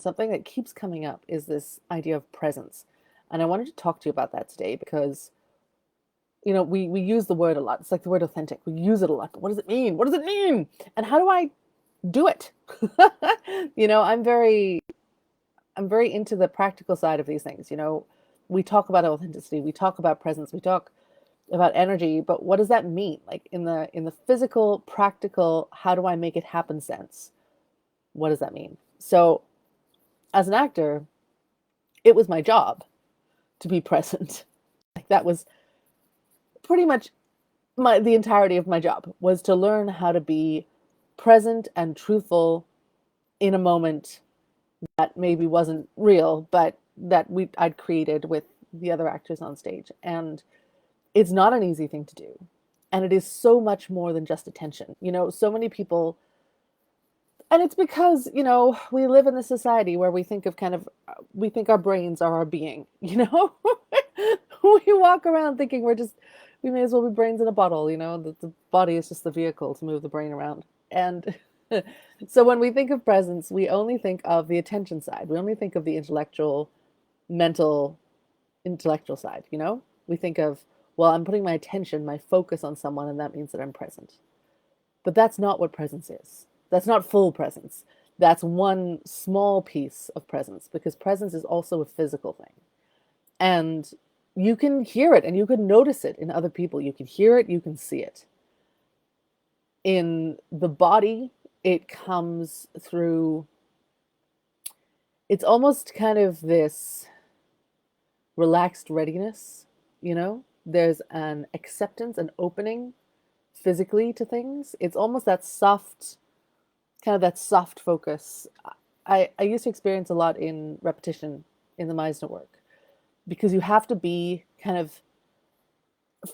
something that keeps coming up is this idea of presence. And I wanted to talk to you about that today because, we use the word a lot. It's like the word authentic. We use it a lot. But what does it mean? What does it mean? And how do I do it? I'm very into the practical side of these things. We talk about authenticity, we talk about presence, we talk about energy, but what does that mean? Like in the physical, practical, how do I make it happen sense? What does that mean? So, as an actor, it was my job to be present. Like that was pretty much the entirety of my job was to learn how to be present and truthful in a moment that maybe wasn't real, but that I'd created with the other actors on stage. And it's not an easy thing to do. And it is so much more than just attention. So many people, and it's because, we live in a society where we think our brains are our being. We walk around thinking we may as well be brains in a bottle, that the body is just the vehicle to move the brain around. And so when we think of presence, we only think of the attention side. We only think of the mental, intellectual side. We think of, well, I'm putting my attention, my focus on someone, and that means that I'm present. But that's not what presence is. That's not full presence. That's one small piece of presence, because presence is also a physical thing. And you can hear it and you can notice it in other people. You can hear it, you can see it. In the body, it comes through, it's almost kind of this relaxed readiness. There's an acceptance, an opening physically to things. It's almost that soft, kind of that soft focus. I used to experience a lot in repetition in the Meisner work, because you have to be kind of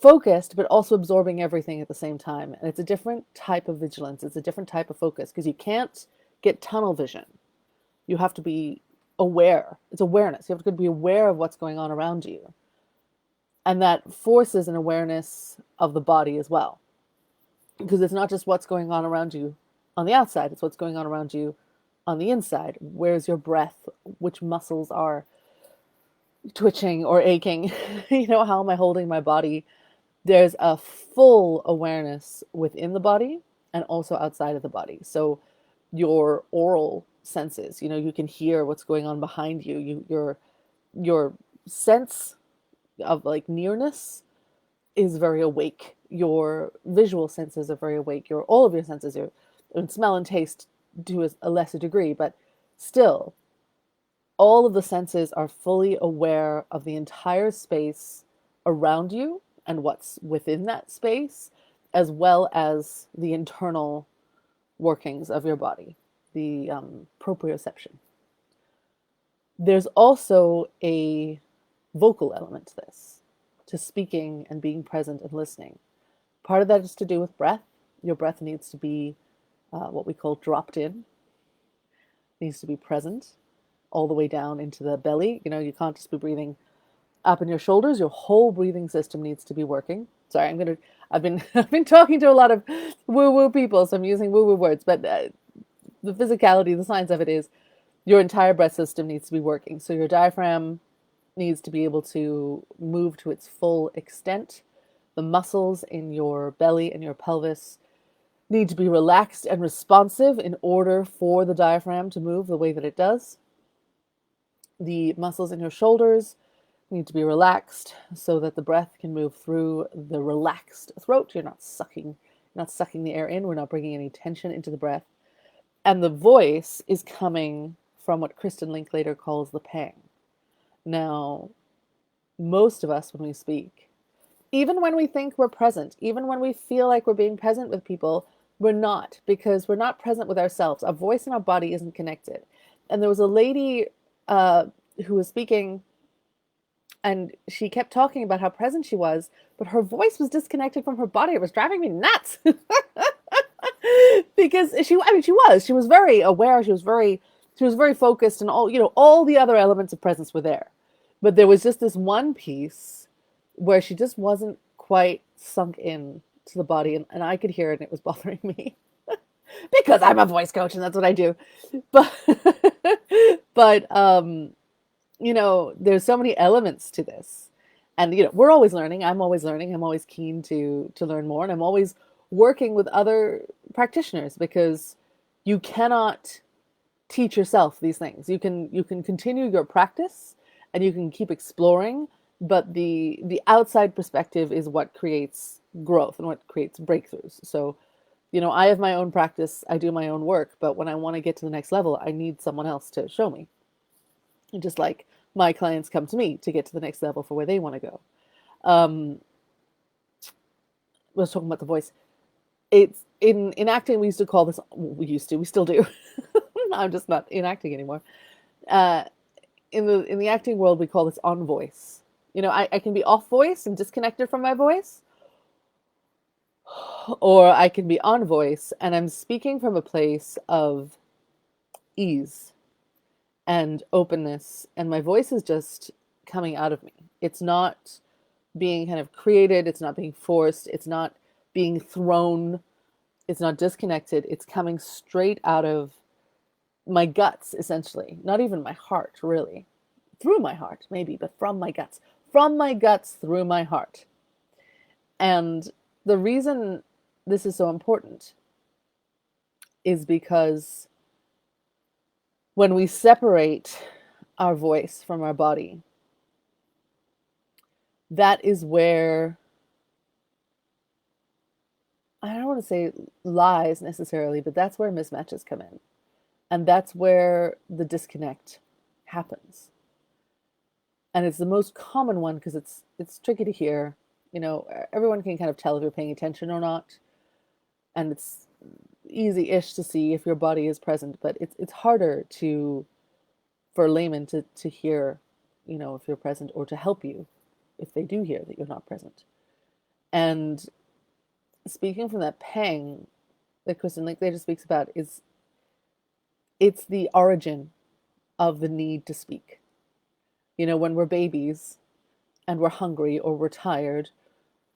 focused, but also absorbing everything at the same time. And it's a different type of vigilance. It's a different type of focus, because you can't get tunnel vision. You have to be aware. It's awareness. You have to be aware of what's going on around you. And that forces an awareness of the body as well. Because it's not just what's going on around you on the outside, it's what's going on around you on the inside. Where's your breath? Which muscles are twitching or aching? How am I holding my body? There's a full awareness within the body and also outside of the body. So your oral senses, you can hear what's going on behind you. Your sense of like nearness is very awake. Your visual senses are very awake. All of your senses, and smell and taste to a lesser degree, but still, all of the senses are fully aware of the entire space around you and what's within that space, as well as the internal workings of your body, the proprioception. There's also a vocal element to this, to speaking and being present and listening. Part of that is to do with breath. Your breath needs to be what we call dropped in, needs to be present all the way down into the belly. You can't just be breathing up in your shoulders. Your whole breathing system needs to be working. Sorry, I've been talking to a lot of woo-woo people, so I'm using woo-woo words, but the physicality, the science of it is your entire breath system needs to be working. So your diaphragm needs to be able to move to its full extent. The muscles in your belly and your pelvis need to be relaxed and responsive in order for the diaphragm to move the way that it does. The muscles in your shoulders need to be relaxed so that the breath can move through the relaxed throat. You're not sucking the air in. We're not bringing any tension into the breath. And the voice is coming from what Kristen Linklater calls the pang. Now, most of us, when we speak, even when we think we're present, even when we feel like we're being present with people, we're not, because we're not present with ourselves. Our voice and our body isn't connected. And there was a lady who was speaking, and she kept talking about how present she was, but her voice was disconnected from her body. It was driving me nuts. Because she was very aware. She was very focused, and all the other elements of presence were there. But there was just this one piece where she just wasn't quite sunk in to the body, and I could hear it, and it was bothering me. because I'm a voice coach and that's what I do. But but you know, there's so many elements to this. And you know, we're always learning. I'm always learning. I'm always keen to learn more, and I'm always working with other practitioners because you cannot teach yourself these things. You can continue your practice and you can keep exploring, but the outside perspective is what creates growth and what creates breakthroughs. So, you know, I have my own practice, I do my own work, but when I want to get to the next level, I need someone else to show me. And just like my clients come to me to get to the next level for where they want to go. Um, I was talking about the voice. It's in acting we used to call this, we still do. I'm just not in acting anymore. Uh, in the acting world, we call this on voice. You know, I can be off voice and disconnected from my voice, or I can be on voice and I'm speaking from a place of ease and openness, and my voice is just coming out of me. It's not being kind of created, it's not being forced, it's not being thrown, it's not disconnected, it's coming straight out of my guts, essentially. Not even my heart, really. Through my heart, maybe, but from my guts. From my guts through my heart. And the reason this is so important is because when we separate our voice from our body, that is where, I don't want to say lies necessarily, but that's where mismatches come in. And that's where the disconnect happens. And it's the most common one because it's tricky to hear. You know, everyone can kind of tell if you're paying attention or not, and it's easy-ish to see if your body is present, but it's harder to for a layman to hear, you know, if you're present, or to help you if they do hear that you're not present. And speaking from that pang that Kristen Linklater speaks about is it's the origin of the need to speak. You know, when we're babies and we're hungry or we're tired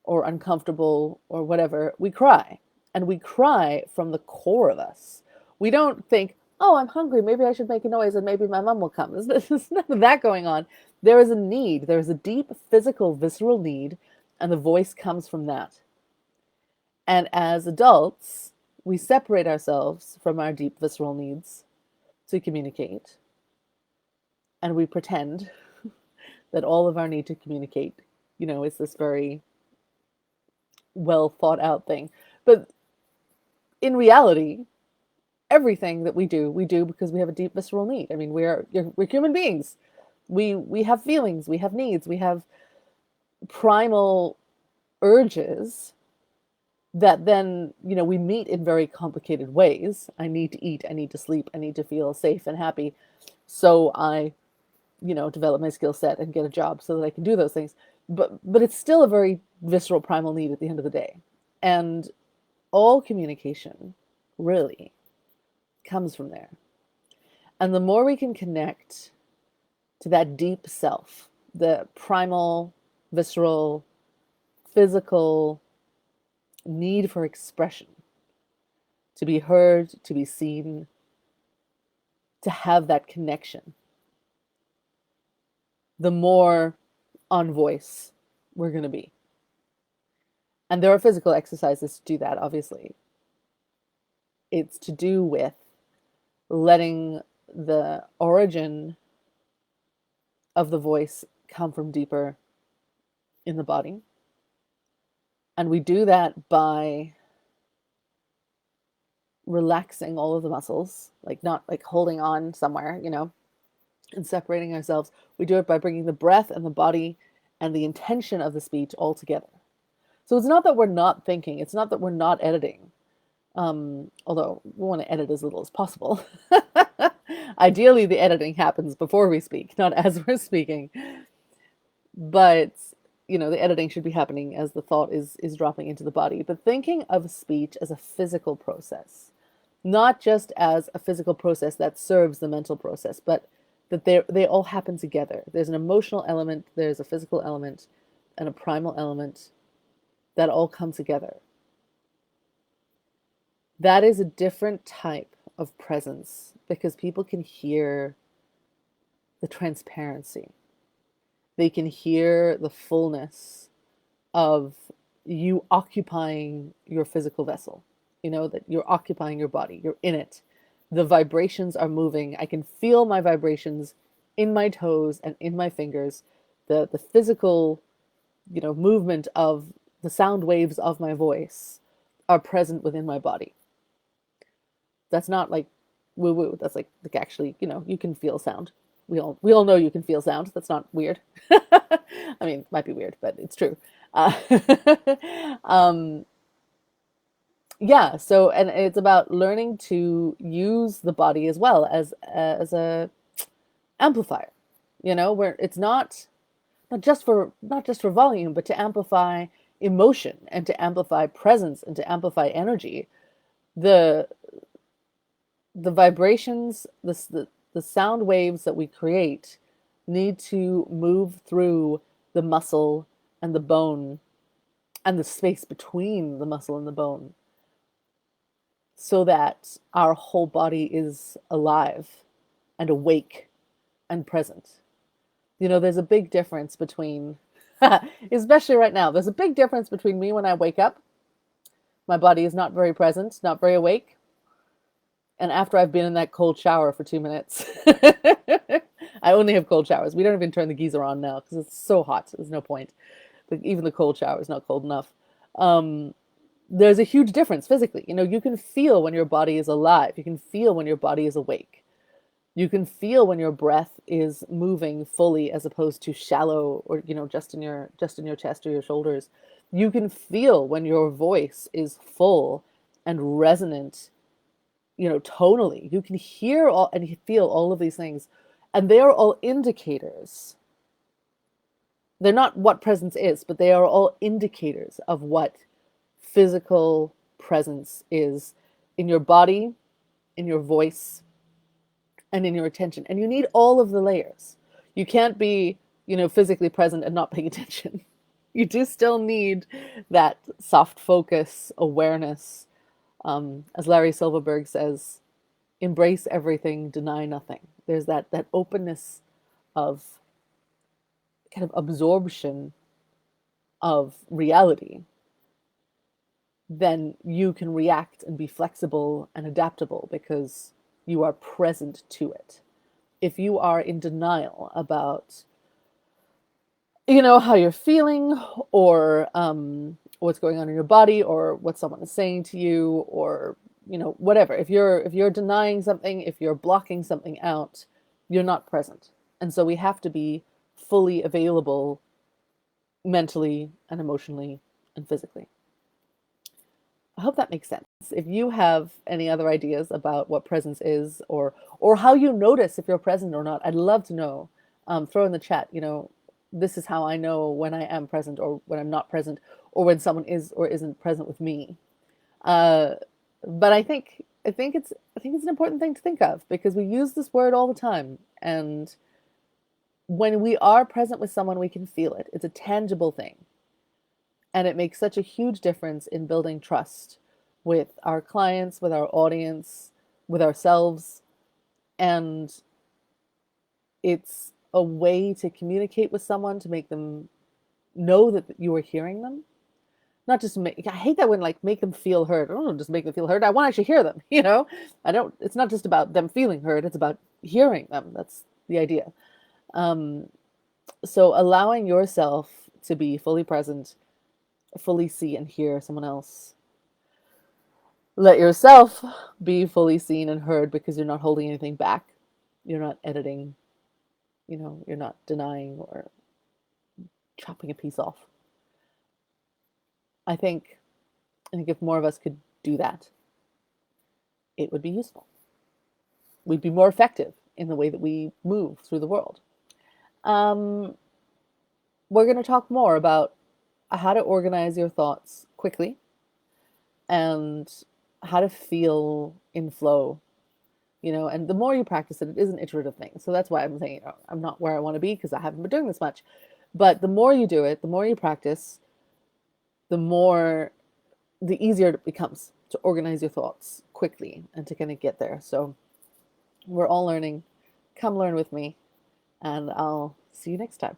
or uncomfortable or whatever, we cry. And we cry from the core of us. We don't think, oh, I'm hungry, maybe I should make a noise and maybe my mom will come. There's none of that going on. There is a need. There is a deep physical, visceral need, and the voice comes from that. And as adults, we separate ourselves from our deep visceral needs to communicate. And we pretend that all of our need to communicate, you know, is this very well thought out thing. But in reality, everything that we do because we have a deep visceral need. I mean, we're human beings. We have feelings, we have needs, we have primal urges that then, you know, we meet in very complicated ways. I need to eat, I need to sleep, I need to feel safe and happy. So I, you know, develop my skill set and get a job so that I can do those things. But it's still a very visceral primal need at the end of the day. And all communication really comes from there. And the more we can connect to that deep self, the primal, visceral, physical need for expression, to be heard, to be seen, to have that connection, the more on voice we're going to be. And there are physical exercises to do that, obviously. It's to do with letting the origin of the voice come from deeper in the body. And we do that by relaxing all of the muscles, like not like holding on somewhere, you know, and separating ourselves. We do it by bringing the breath and the body and the intention of the speech all together. So it's not that we're not thinking, it's not that we're not editing, although we want to edit as little as possible. Ideally, the editing happens before we speak, not as we're speaking. But you know, the editing should be happening as the thought is dropping into the body. But thinking of speech as a physical process, not just as a physical process that serves the mental process, but that they all happen together. There's an emotional element, there's a physical element, and a primal element that all come together. That is a different type of presence because people can hear the transparency. They can hear the fullness of you occupying your physical vessel, that you're occupying your body, you're in it. The vibrations are moving. I can feel my vibrations in my toes and in my fingers. The physical, movement of the sound waves of my voice are present within my body. That's not like woo woo. That's like actually, you can feel sound. We all know you can feel sound. That's not weird. I mean, it might be weird, but it's true. Uh, um, yeah. So, and it's about learning to use the body as well as a amplifier. Where it's not just for volume, but to amplify emotion and to amplify presence and to amplify energy. The the vibrations, the sound waves that we create need to move through the muscle and the bone and the space between the muscle and the bone so that our whole body is alive and awake and present. There's a big difference between, especially right now, there's a big difference between me when I wake up. My body is not very present, not very awake, and after I've been in that cold shower for 2 minutes. I only have cold showers. We don't even turn the geyser on now because it's so hot. There's no point. Even the cold shower is not cold enough. Um, there's a huge difference physically. You can feel when your body is alive. You can feel when your body is awake. You can feel when your breath is moving fully as opposed to shallow or just in your chest or your shoulders. You can feel when your voice is full and resonant, tonally. You can hear all and feel all of these things, and they are all indicators. They're not what presence is, but they are all indicators of what physical presence is in your body, in your voice, and in your attention. And you need all of the layers. You can't be, physically present and not paying attention. You do still need that soft focus, awareness. As Larry Silverberg says, embrace everything, deny nothing. There's that openness of kind of absorption of reality. Then you can react and be flexible and adaptable because you are present to it. If you are in denial about, how you're feeling or what's going on in your body or what someone is saying to you or, whatever. If you're denying something, if you're blocking something out, you're not present. And so we have to be fully available mentally and emotionally and physically. I hope that makes sense. If you have any other ideas about what presence is or how you notice if you're present or not, I'd love to know. Throw in the chat, this is how I know when I am present or when I'm not present or when someone is or isn't present with me. Uh, but I think it's an important thing to think of because we use this word all the time, and when we are present with someone, we can feel it. It's a tangible thing. And it makes such a huge difference in building trust with our clients, with our audience, with ourselves. And it's a way to communicate with someone to make them know that you are hearing them. Not just make, I hate that when like make them feel heard. I don't just make them feel heard. I want to actually hear them, it's not just about them feeling heard. It's about hearing them. That's the idea. Um, so allowing yourself to be fully present, fully see and hear someone else. Let yourself be fully seen and heard because you're not holding anything back. You're not editing, you're not denying or chopping a piece off. I think if more of us could do that, it would be useful. We'd be more effective in the way that we move through the world. Um, we're going to talk more about how to organize your thoughts quickly and how to feel in flow, and the more you practice it, it is an iterative thing. So that's why I'm saying, I'm not where I want to be because I haven't been doing this much. But the more you do it, the more you practice, the easier it becomes. to organize your thoughts quickly and to kind of get there. So we're all learning. Come learn with me, and I'll see you next time.